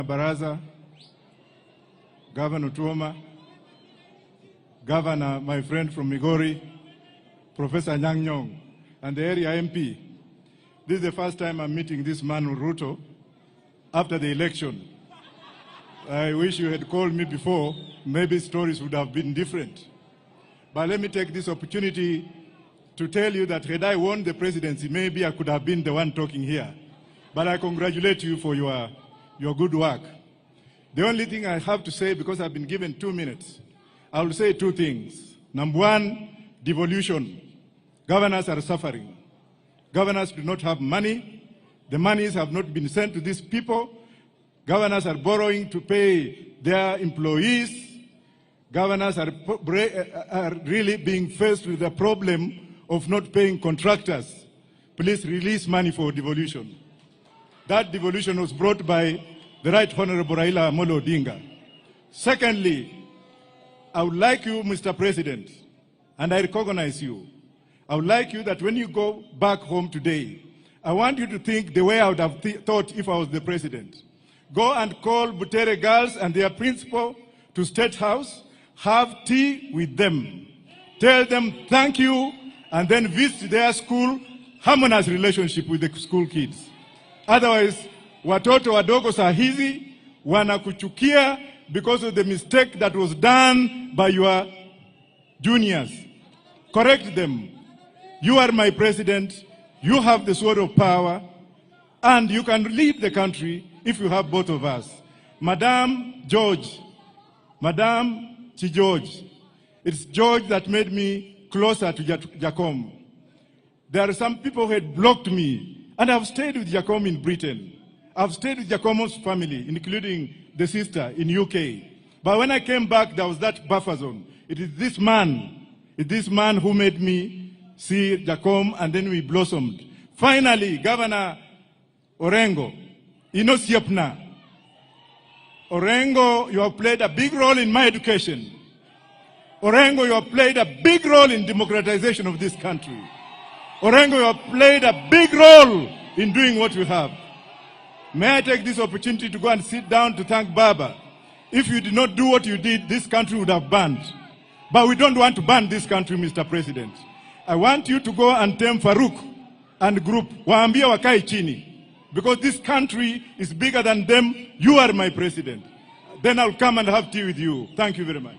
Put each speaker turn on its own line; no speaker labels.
Baraza, Governor Tuoma, Governor, my friend from Migori, Professor Nyang' Nyong, and the area MP. This is the first time I'm meeting this man, Ruto, after the election. I wish you had called me before. Maybe stories would have been different. But let me take this opportunity to tell you that had I won the presidency, maybe I could have been the one talking here. But I congratulate you for your good work. The only thing I have to say, because I've been given 2 minutes, I will say 2 things. Number one, devolution. Governors are suffering. Governors do not have money. The monies have not been sent to these people. Governors are borrowing to pay their employees. Governors are really being faced with the problem of not paying contractors. Please release money for devolution. That devolution was brought by the Right Honorable Raila Amolo Odinga. Secondly, I would like you, Mr. President, and I recognize you, I would like you that when you go back home today, I want you to think the way I would have thought if I was the president. Go and call Butere girls and their principal to State House, have tea with them. Tell them thank you, and then visit their school, harmonize relationship with the school kids. Otherwise, watoto wadogo saa hizi wanakuchukia because of the mistake that was done by your juniors. Correct them. You are my president. You have the sword of power, and you can lead the country if you have both of us. Madam George, Madam George, it's George that made me closer to Jacom. There are some people who had blocked me, and I've stayed with Jacom in Britain. I've stayed with Jacom's family, including the sister in UK. But when I came back, there was that buffer zone. It is this man who made me see Jacom, and then we blossomed. Finally, Governor Orengo, Inosiapna. Orengo, you have played a big role in my education. Orengo, you have played a big role in democratization of this country. Orengo, you have played a big role in doing what we have. May I take this opportunity to go and sit down to thank Baba. If you did not do what you did, this country would have burned. But we don't want to burn this country, Mr. President. I want you to go and tell Farouk and group, uambie wakae chini. Because this country is bigger than them. You are my president. Then I'll come and have tea with you. Thank you very much.